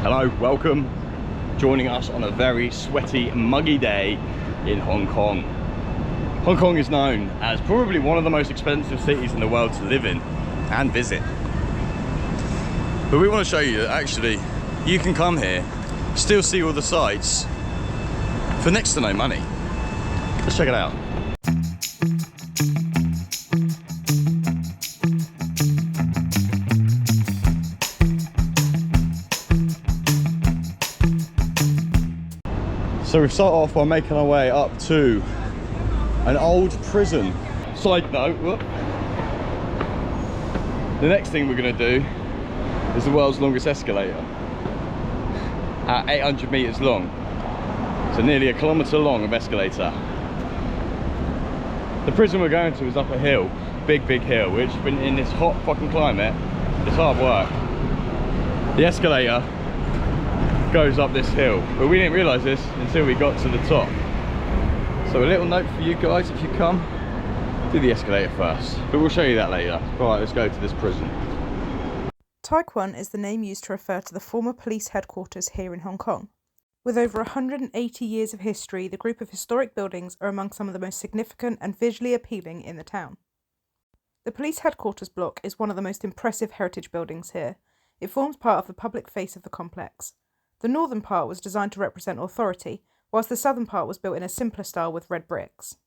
Hello, welcome. Joining us on a very sweaty, muggy day in Hong Kong. Hong Kong is known as probably one of the most expensive cities in the world to live in and visit. But we want to show you that actually you can come here, still see all the sights for next to no money. Let's check it out. So we start off by making our way up to an old prison. Side note, whoop. The next thing we're going to do is the world's longest escalator at 800 meters long. So nearly a kilometer long of escalator. The prison we're going to is up a hill, big hill, which in this hot fucking climate, it's hard work. The escalator goes up this hill, but we didn't realize this until we got to the top. So a little note for you guys: if you come, do the escalator first, but we'll show you that later. Right, let's go to this prison. Tai Kwun is the name used to refer to the former police headquarters here in Hong Kong. With over 180 years of history, the group of historic buildings are among some of the most significant and visually appealing in the town. The police headquarters block is one of the most impressive heritage buildings here. It forms part of the public face of the complex. The northern part was designed to represent authority, whilst the southern part was built in a simpler style with red bricks.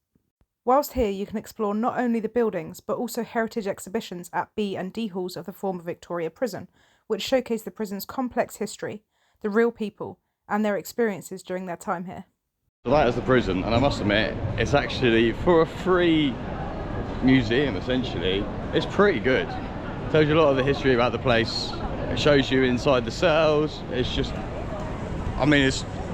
Whilst here you can explore not only the buildings, but also heritage exhibitions at B and D halls of the former Victoria Prison, which showcase the prison's complex history, the real people, and their experiences during their time here. So that is the prison, and I must admit, it's actually, for a free museum essentially, it's pretty good. It tells you a lot of the history about the place. It shows you inside the cells. It's just, I mean,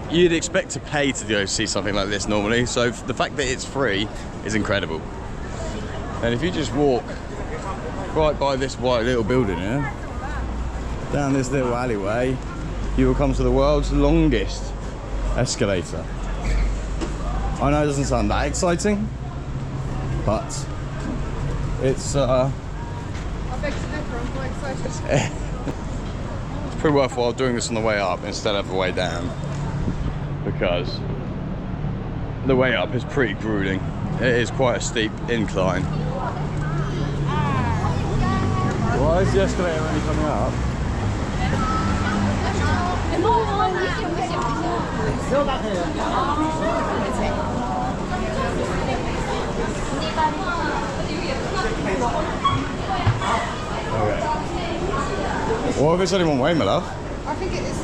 you'd expect to pay to go see something like this normally, so the fact that it's free is incredible. And if you just walk right by this white little building here, down this little alleyway, you will come to the world's longest escalator. I know it doesn't sound that exciting, but it's I beg to differ, I'm quite excited. It's pretty worthwhile doing this on the way up instead of the way down, because the way up is pretty grueling. It is quite a steep incline. Why is the escalator only coming up? Okay. What if it's only one way, my love? I think it is.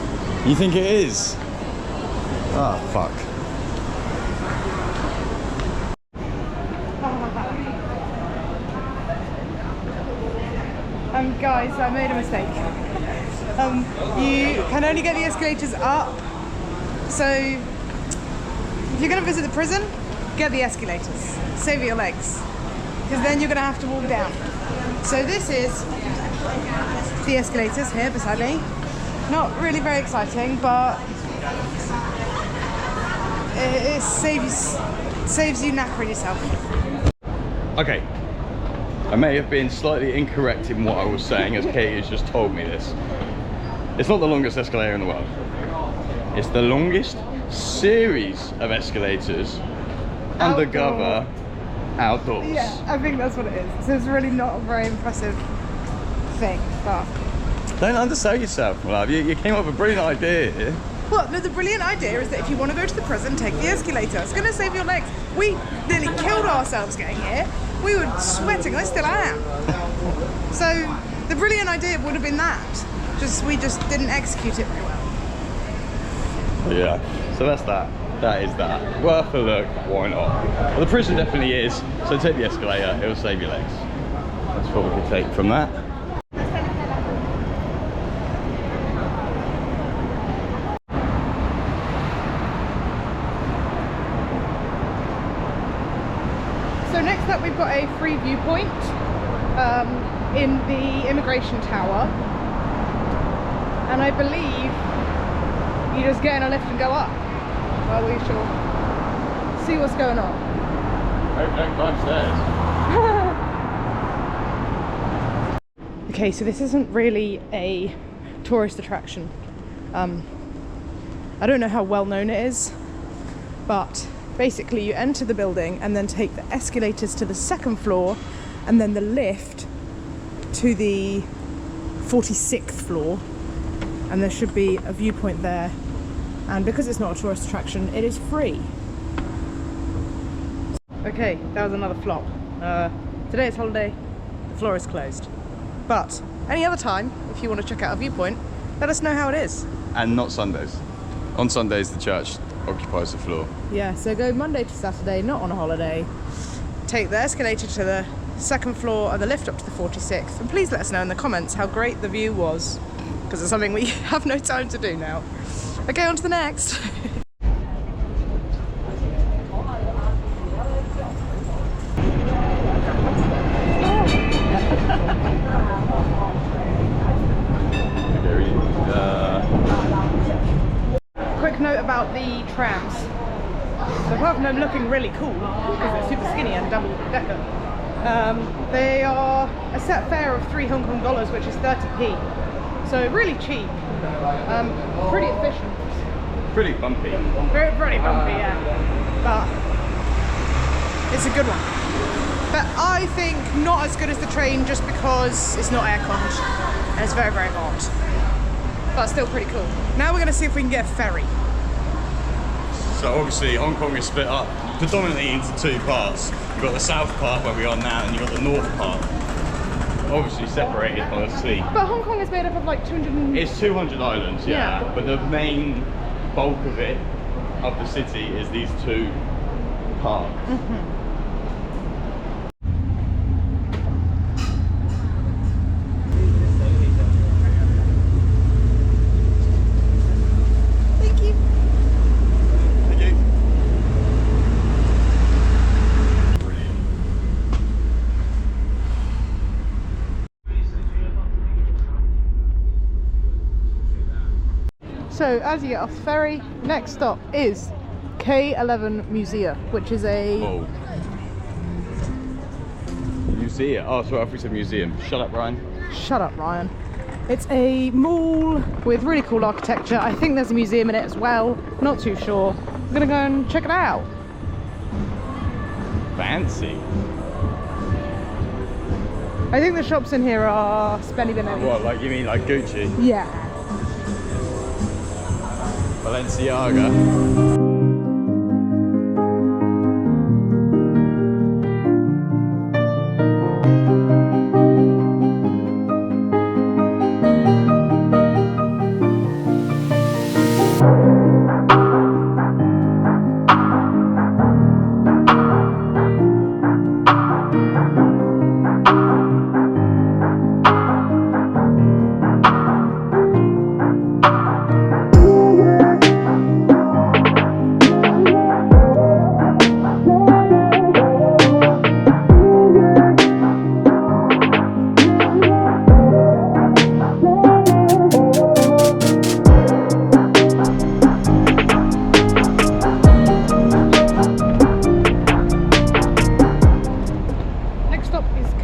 You think it is? Ah, fuck. Guys, I made a mistake. You can only get the escalators up. So, if you're going to visit the prison, get the escalators. Save your legs. Because then you're going to have to walk down. So this is the escalators here beside me. Not really very exciting, but it saves you knackering yourself. Okay, I may have been slightly incorrect in what I was saying, as Katie has just told me this. It's not the longest escalator in the world. It's the longest series of escalators undercover outdoors. Yeah, I think that's what it is. So it's really not a very impressive thing, but... Don't undersell yourself, my love. You came up with a brilliant idea here. Well, no, the brilliant idea is that if you want to go to the prison, take the escalator. It's going to save your legs. We nearly killed ourselves getting here. We were sweating. I still am. So the brilliant idea would have been that. We just didn't execute it very well. Yeah, so that's that. That is that. Worth a look, why not? Well, the prison definitely is, so take the escalator, it will save your legs. That's what we can take from that. So next up we've got a free viewpoint in the immigration tower. And I believe you just get in a lift and go up. Well, we shall see what's going on. Don't climb stairs. Okay, so this isn't really a tourist attraction. I don't know how well known it is, but basically you enter the building and then take the escalators to the second floor and then the lift to the 46th floor, and there should be a viewpoint there, and because it's not a tourist attraction, it is free. Okay, that was another flop. Today is holiday, the floor is closed. But any other time, if you want to check out a viewpoint, let us know how it is. And not Sundays. On Sundays, the church occupies the floor. Yeah, so go Monday to Saturday, not on a holiday. Take the escalator to the second floor and the lift up to the 46th. And please let us know in the comments how great the view was, because it's something we have no time to do now. Okay, on to the next. Quick note about the trams. So apart from them looking really cool, because they're super skinny and double decker, they are a set fare of 3 Hong Kong dollars, which is 30p. So really cheap, pretty efficient. Pretty bumpy. Pretty bumpy, yeah. But it's a good one. But I think not as good as the train, just because it's not air-conned and it's very, very hot. But still pretty cool. Now we're going to see if we can get a ferry. So obviously Hong Kong is split up predominantly into 2 parts. You've got the south part where we are now, and you've got the north part. Obviously separated by the sea. But Hong Kong is made up of like 200... It's 200 islands, yeah. But the main bulk of it, of the city, is these 2 parts. So as you get off the ferry, next stop is K11 Musea, which is a... Oh. Musea. Oh, sorry, I thought you said museum. Shut up, Ryan. Shut up, Ryan. It's a mall with really cool architecture. I think there's a museum in it as well. Not too sure. I'm gonna go and check it out. Fancy. I think the shops in here are spenny benelli. What, like you mean like Gucci? Yeah. Balenciaga.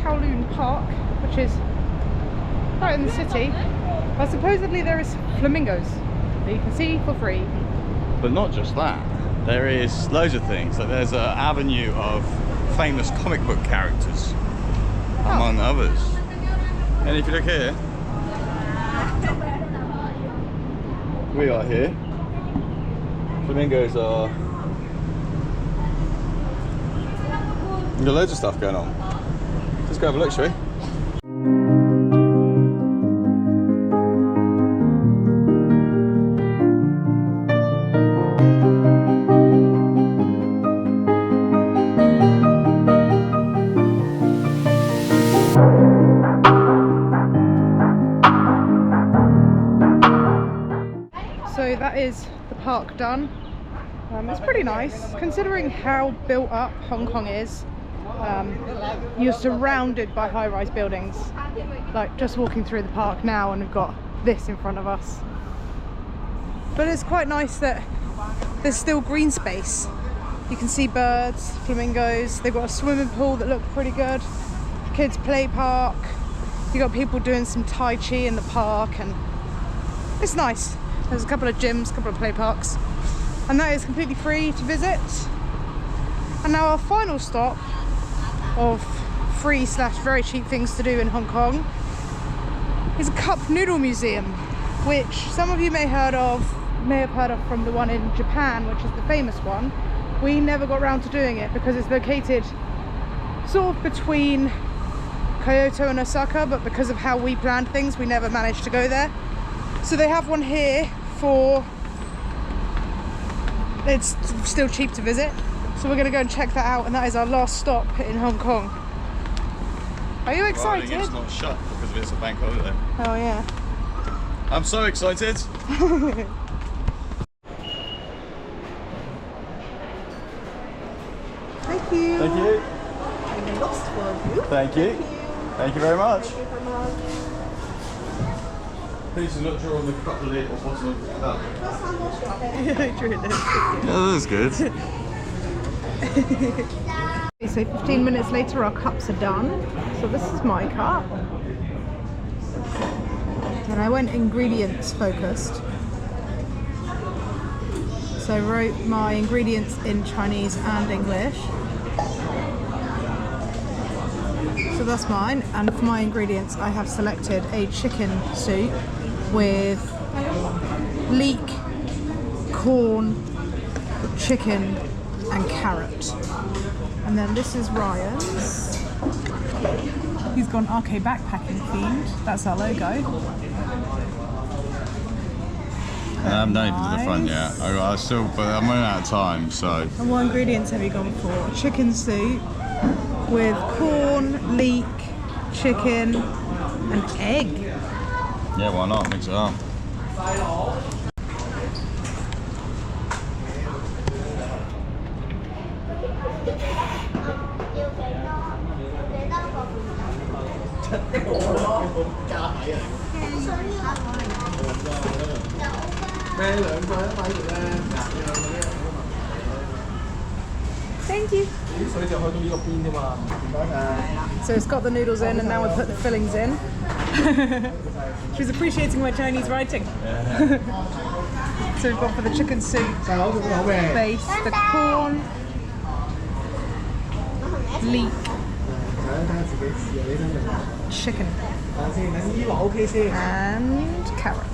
Kowloon Park, which is right in the city. But supposedly there is flamingos that you can see for free. But not just that, there is loads of things. Like there's an avenue of famous comic book characters, among others. And if you look here, we are here. Flamingos are... We've got loads of stuff going on. Let's go have a look, shall we? So that is the park done. It's pretty nice, considering how built up Hong Kong is. You're surrounded by high-rise buildings. Like just walking through the park now, and we've got this in front of us. But it's quite nice that there's still green space. You can see birds, flamingos. They've got a swimming pool that looks pretty good. Kids play park. You got people doing some Tai Chi in the park, and it's nice. There's a couple of gyms, a couple of play parks, and that is completely free to visit. And now our final stop of free / very cheap things to do in Hong Kong is a Cup Noodle Museum, which some of you may have heard of from the one in Japan, which is the famous one. We never got around to doing it because it's located sort of between Kyoto and Osaka, but because of how we planned things, we never managed to go there. So they have one here for, it's still cheap to visit. So we're gonna go and check that out, and that is our last stop in Hong Kong. Are you excited? It's not shut because it's a bank holiday. Oh yeah. I'm so excited. Thank you. Thank you. I'm lost for you. Thank you. Thank you very much. Please do not draw on the cup lid or bottom of the cup. Yeah, that was good. So 15 minutes later our cups are done. So this is my cup. And I went ingredients focused. So I wrote my ingredients in Chinese and English. So that's mine, and for my ingredients I have selected a chicken soup with leek, corn, chicken and carrot. And then this is Ryan's. He's gone RK backpacking themed. That's our logo. I haven't done anything to the front yet. But I'm running out of time, so. And what ingredients have you gone for? Chicken soup with corn, leek, chicken and egg. Yeah, why not? Mix it up. Thank you. So it's got the noodles in, and now we'll put the fillings in. She's appreciating my Chinese writing. So we've got for the chicken soup base, the corn, leek, chicken, and carrot.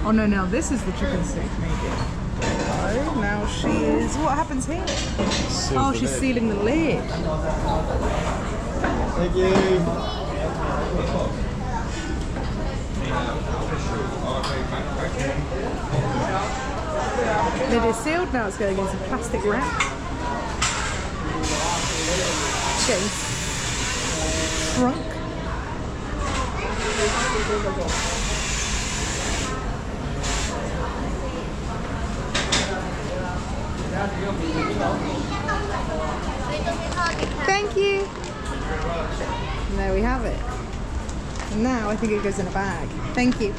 Oh no, now this is the chicken soup maybe. Oh, now she is, what happens here? Oh, she's sealing the lid. Thank you. Lid is sealed, now it's going in some plastic wrap. Getting shrunk. Thank you. And there we have it. And now I think it goes in a bag. Thank you.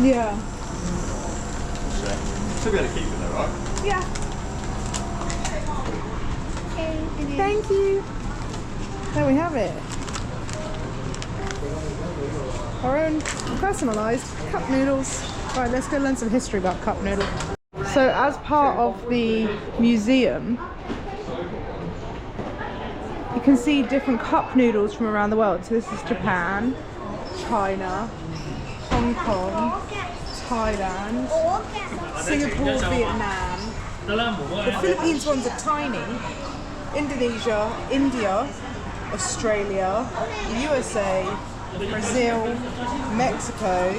Yeah. Should be able to keep it though, right? Yeah. Thank you. There we have it. Our own personalised cup noodles. Right, let's go learn some history about cup noodle. So as part of the museum, you can see different cup noodles from around the world. So this is Japan, China, Hong Kong, Thailand, Singapore, Vietnam. The Philippines ones are tiny. Indonesia, India, Australia, the USA, Brazil, Mexico,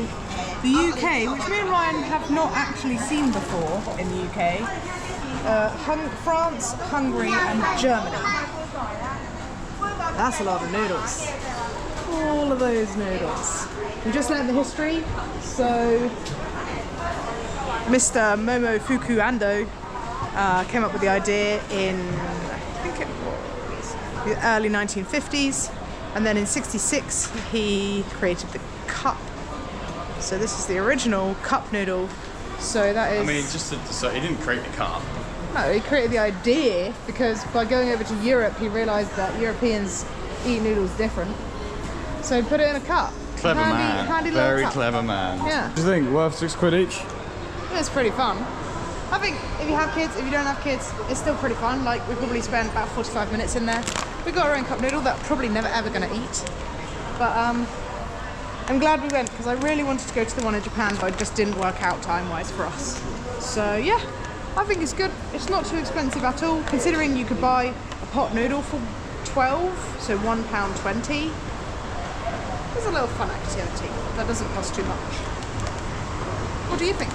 the UK, which me and Ryan have not actually seen before in the UK, France, Hungary and Germany. That's a lot of noodles. All of those noodles. We just learned the history, so Mr. Momo Fukuando came up with the idea in, I think it was the early 1950s, and then in '66 he created the cup So this is the original cup noodle. So that is... I mean, so he didn't create the cup. No, he created the idea because by going over to Europe, he realised that Europeans eat noodles different. So he put it in a cup. Clever man. Handy little Very cup. clever man. Yeah. What do you think? Worth £6 each? It's pretty fun. I think if you have kids, if you don't have kids, it's still pretty fun. Like, we probably spent about 45 minutes in there. We got our own cup noodle that I'm probably never ever going to eat. But I'm glad we went because I really wanted to go to the one in Japan, but it just didn't work out time-wise for us. So yeah, I think it's good. It's not too expensive at all, considering you could buy a pot noodle for 12, so £1.20. It's a little fun activity that doesn't cost too much. What do you think?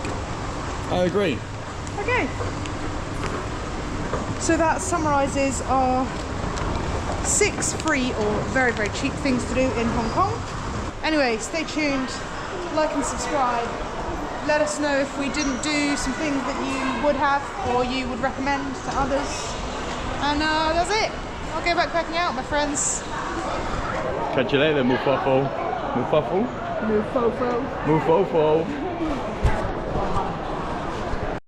I agree. Okay. So that summarises our 6 free or very, very cheap things to do in Hong Kong. Anyway, stay tuned, like and subscribe. Let us know if we didn't do some things that you would have or you would recommend to others. And that's it. I'll go back cracking out, my friends. Catch you later, Mufafo. Mufafo? Mufofo. Mufofo.